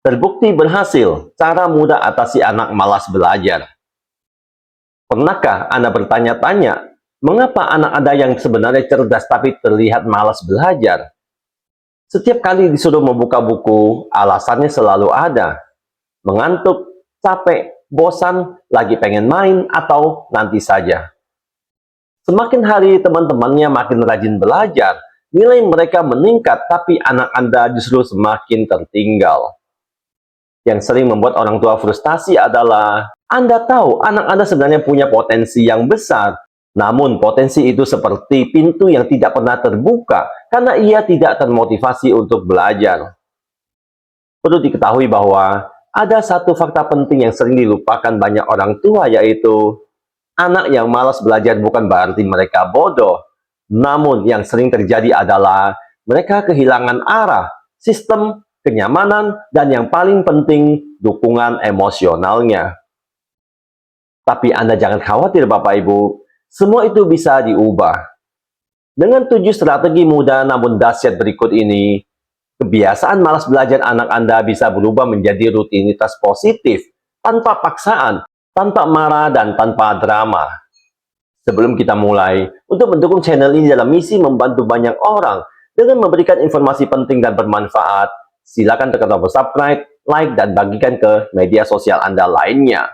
Terbukti berhasil, cara mudah atasi anak malas belajar. Pernahkah Anda bertanya-tanya, mengapa anak Anda yang sebenarnya cerdas tapi terlihat malas belajar? Setiap kali disuruh membuka buku, alasannya selalu ada. Mengantuk, capek, bosan, lagi pengen main, atau nanti saja. Semakin hari teman-temannya makin rajin belajar, nilai mereka meningkat tapi anak Anda justru semakin tertinggal. Yang sering membuat orang tua frustasi adalah Anda tahu anak Anda sebenarnya punya potensi yang besar, namun potensi itu seperti pintu yang tidak pernah terbuka karena ia tidak termotivasi untuk belajar. Perlu diketahui bahwa ada satu fakta penting yang sering dilupakan banyak orang tua, yaitu anak yang malas belajar bukan berarti mereka bodoh, namun yang sering terjadi adalah mereka kehilangan arah, sistem, kenyamanan, dan yang paling penting, dukungan emosionalnya. Tapi Anda jangan khawatir Bapak Ibu, semua itu bisa diubah. Dengan 7 strategi mudah namun dahsyat berikut ini, kebiasaan malas belajar anak Anda bisa berubah menjadi rutinitas positif, tanpa paksaan, tanpa marah, dan tanpa drama. Sebelum kita mulai, untuk mendukung channel ini dalam misi membantu banyak orang dengan memberikan informasi penting dan bermanfaat, silakan tekan tombol subscribe, like, dan bagikan ke media sosial Anda lainnya.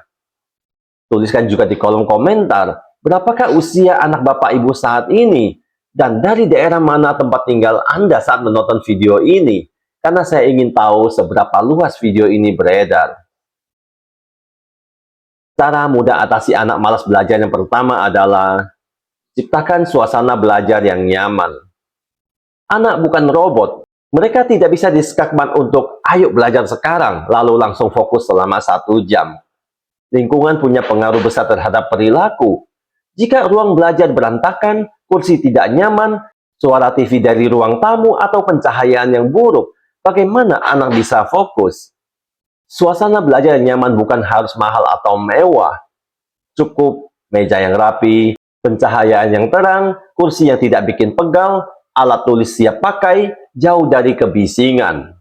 Tuliskan juga di kolom komentar, berapakah usia anak Bapak Ibu saat ini? Dan dari daerah mana tempat tinggal Anda saat menonton video ini? Karena saya ingin tahu seberapa luas video ini beredar. Cara mudah atasi anak malas belajar yang pertama adalah ciptakan suasana belajar yang nyaman. Anak bukan robot. Mereka tidak bisa diskakman untuk ayo belajar sekarang, lalu langsung fokus selama 1 jam. Lingkungan punya pengaruh besar terhadap perilaku. Jika ruang belajar berantakan, kursi tidak nyaman, suara TV dari ruang tamu, atau pencahayaan yang buruk, bagaimana anak bisa fokus? Suasana belajar yang nyaman bukan harus mahal atau mewah. Cukup meja yang rapi, pencahayaan yang terang, kursi yang tidak bikin pegal, alat tulis siap pakai, jauh dari kebisingan.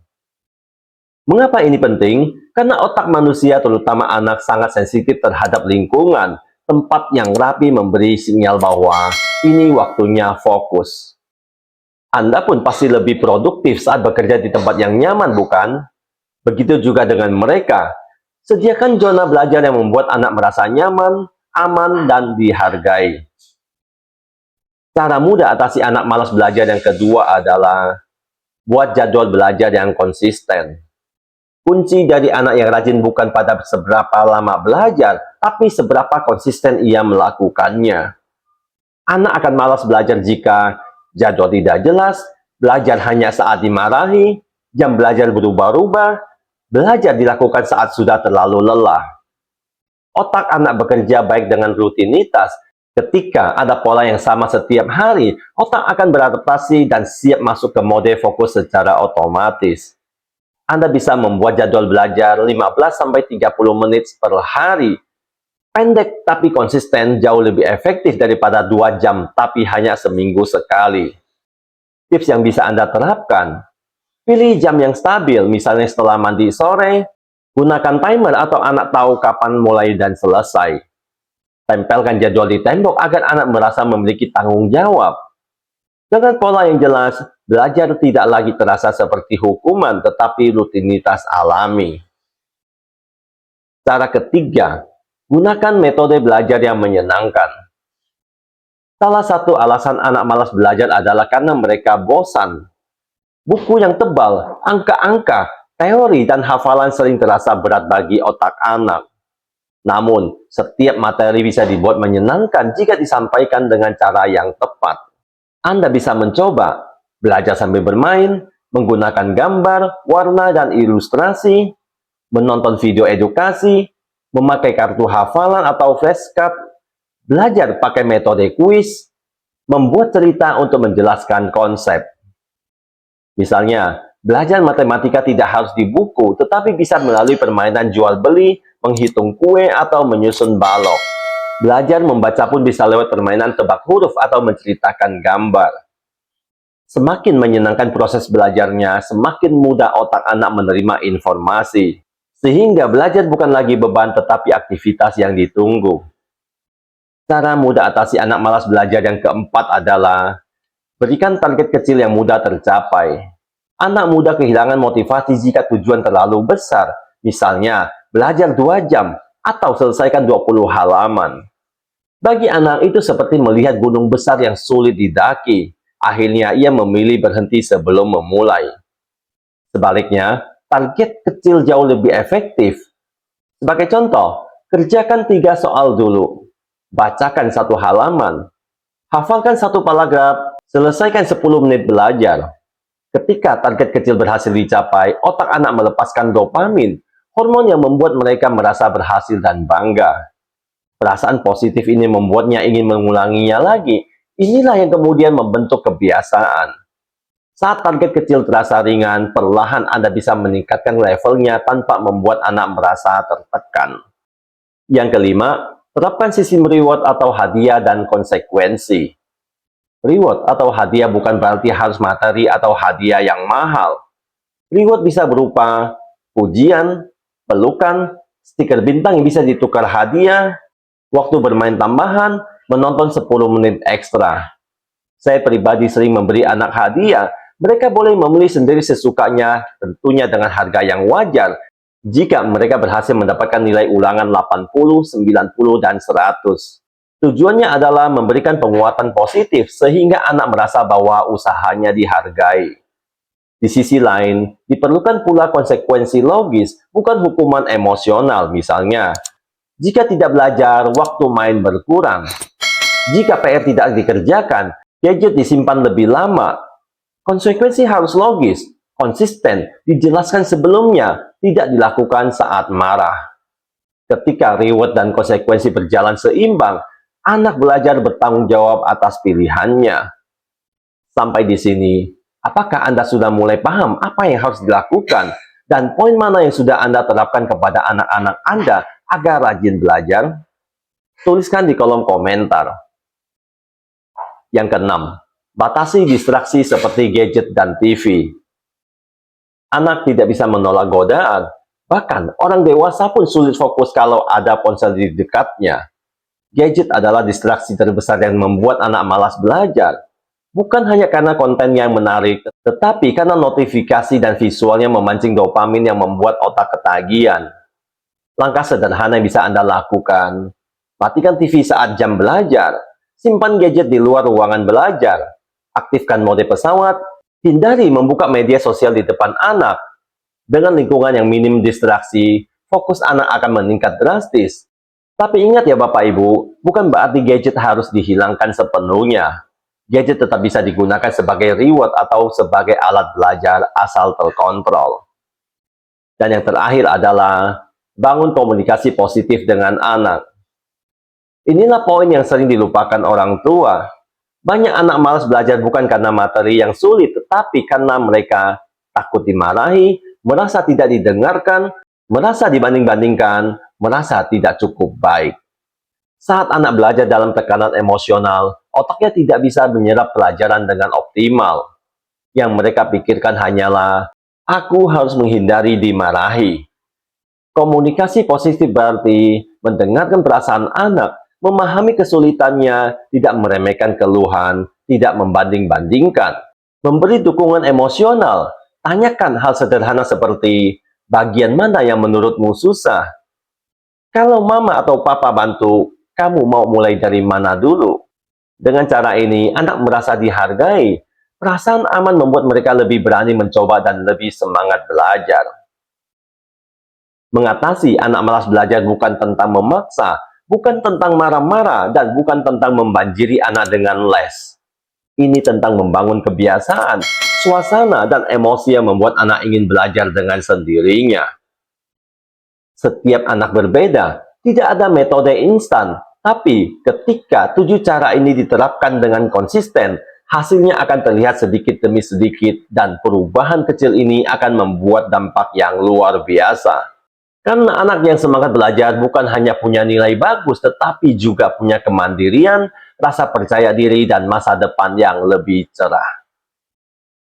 Mengapa ini penting? Karena otak manusia, terutama anak, sangat sensitif terhadap lingkungan. Tempat yang rapi memberi sinyal bahwa ini waktunya fokus. Anda pun pasti lebih produktif saat bekerja di tempat yang nyaman, bukan? Begitu juga dengan mereka. Sediakan zona belajar yang membuat anak merasa nyaman, aman, dan dihargai. Cara mudah atasi anak malas belajar yang kedua adalah buat jadwal belajar yang konsisten. Kunci dari anak yang rajin bukan pada seberapa lama belajar, tapi seberapa konsisten ia melakukannya. Anak akan malas belajar jika jadwal tidak jelas, belajar hanya saat dimarahi, jam belajar berubah-ubah, belajar dilakukan saat sudah terlalu lelah. Otak anak bekerja baik dengan rutinitas. Ketika ada pola yang sama setiap hari, otak akan beradaptasi dan siap masuk ke mode fokus secara otomatis. Anda bisa membuat jadwal belajar 15-30 menit per hari. Pendek tapi konsisten jauh lebih efektif daripada 2 jam tapi hanya seminggu sekali. Tips yang bisa Anda terapkan: pilih jam yang stabil, misalnya setelah mandi sore. Gunakan timer atau anak tahu kapan mulai dan selesai. Tempelkan jadwal di tembok agar anak merasa memiliki tanggung jawab. Dengan pola yang jelas, belajar tidak lagi terasa seperti hukuman, tetapi rutinitas alami. Cara ketiga, gunakan metode belajar yang menyenangkan. Salah satu alasan anak malas belajar adalah karena mereka bosan. Buku yang tebal, angka-angka, teori, dan hafalan sering terasa berat bagi otak anak. Namun, setiap materi bisa dibuat menyenangkan jika disampaikan dengan cara yang tepat. Anda bisa mencoba belajar sambil bermain, menggunakan gambar, warna, dan ilustrasi, menonton video edukasi, memakai kartu hafalan atau flashcard, belajar pakai metode kuis, membuat cerita untuk menjelaskan konsep. Misalnya, belajar matematika tidak harus di buku, tetapi bisa melalui permainan jual-beli, menghitung kue, atau menyusun balok. Belajar membaca pun bisa lewat permainan tebak huruf atau menceritakan gambar. Semakin menyenangkan proses belajarnya, semakin mudah otak anak menerima informasi. Sehingga belajar bukan lagi beban tetapi aktivitas yang ditunggu. Cara mudah atasi anak malas belajar yang keempat adalah berikan target kecil yang mudah tercapai. Anak mudah kehilangan motivasi jika tujuan terlalu besar. Misalnya, belajar 2 jam atau selesaikan 20 halaman. Bagi anak itu seperti melihat gunung besar yang sulit didaki. Akhirnya ia memilih berhenti sebelum memulai. Sebaliknya, target kecil jauh lebih efektif. Sebagai contoh, kerjakan 3 soal dulu. Bacakan 1 halaman. Hafalkan 1 paragraf. Selesaikan 10 menit belajar. Ketika target kecil berhasil dicapai, otak anak melepaskan dopamin, hormon yang membuat mereka merasa berhasil dan bangga. Perasaan positif ini membuatnya ingin mengulanginya lagi. Inilah yang kemudian membentuk kebiasaan. Saat target kecil terasa ringan, perlahan Anda bisa meningkatkan levelnya tanpa membuat anak merasa tertekan. Yang kelima, terapkan sistem reward atau hadiah dan konsekuensi. Reward atau hadiah bukan berarti harus materi atau hadiah yang mahal. Reward bisa berupa pujian, pelukan, stiker bintang yang bisa ditukar hadiah, waktu bermain tambahan, menonton 10 menit ekstra. Saya pribadi sering memberi anak hadiah. Mereka boleh memilih sendiri sesukanya, tentunya dengan harga yang wajar. Jika mereka berhasil mendapatkan nilai ulangan 80, 90, dan 100. Tujuannya adalah memberikan penguatan positif sehingga anak merasa bahwa usahanya dihargai. Di sisi lain, diperlukan pula konsekuensi logis, bukan hukuman emosional. Misalnya, jika tidak belajar, waktu main berkurang. Jika PR tidak dikerjakan, gadget disimpan lebih lama. Konsekuensi harus logis, konsisten, dijelaskan sebelumnya, tidak dilakukan saat marah. Ketika reward dan konsekuensi berjalan seimbang, anak belajar bertanggung jawab atas pilihannya. Sampai di sini, apakah Anda sudah mulai paham apa yang harus dilakukan dan poin mana yang sudah Anda terapkan kepada anak-anak Anda agar rajin belajar? Tuliskan di kolom komentar. Yang keenam, batasi distraksi seperti gadget dan TV. Anak tidak bisa menolak godaan. Bahkan, orang dewasa pun sulit fokus kalau ada ponsel di dekatnya. Gadget adalah distraksi terbesar yang membuat anak malas belajar. Bukan hanya karena konten yang menarik, tetapi karena notifikasi dan visualnya memancing dopamin yang membuat otak ketagihan. Langkah sederhana yang bisa Anda lakukan. Matikan TV saat jam belajar. Simpan gadget di luar ruangan belajar. Aktifkan mode pesawat. Hindari membuka media sosial di depan anak. Dengan lingkungan yang minim distraksi, fokus anak akan meningkat drastis. Tapi ingat ya Bapak Ibu, bukan berarti gadget harus dihilangkan sepenuhnya. Gadget tetap bisa digunakan sebagai reward atau sebagai alat belajar asal terkontrol. Dan yang terakhir adalah bangun komunikasi positif dengan anak. Inilah poin yang sering dilupakan orang tua. Banyak anak malas belajar bukan karena materi yang sulit, tetapi karena mereka takut dimarahi, merasa tidak didengarkan, merasa dibanding-bandingkan, merasa tidak cukup baik. Saat anak belajar dalam tekanan emosional, otaknya tidak bisa menyerap pelajaran dengan optimal. Yang mereka pikirkan hanyalah, aku harus menghindari dimarahi. Komunikasi positif berarti mendengarkan perasaan anak, memahami kesulitannya, tidak meremehkan keluhan, tidak membanding-bandingkan. Memberi dukungan emosional, tanyakan hal sederhana seperti, bagian mana yang menurutmu susah? Kalau mama atau papa bantu, kamu mau mulai dari mana dulu? Dengan cara ini, anak merasa dihargai. Perasaan aman membuat mereka lebih berani mencoba dan lebih semangat belajar. Mengatasi anak malas belajar bukan tentang memaksa, bukan tentang marah-marah, dan bukan tentang membanjiri anak dengan les. Ini tentang membangun kebiasaan, suasana, dan emosi yang membuat anak ingin belajar dengan sendirinya. Setiap anak berbeda, tidak ada metode instan, tapi ketika 7 cara ini diterapkan dengan konsisten, hasilnya akan terlihat sedikit demi sedikit, dan perubahan kecil ini akan membuat dampak yang luar biasa. Karena anak yang semangat belajar bukan hanya punya nilai bagus, tetapi juga punya kemandirian, rasa percaya diri, dan masa depan yang lebih cerah.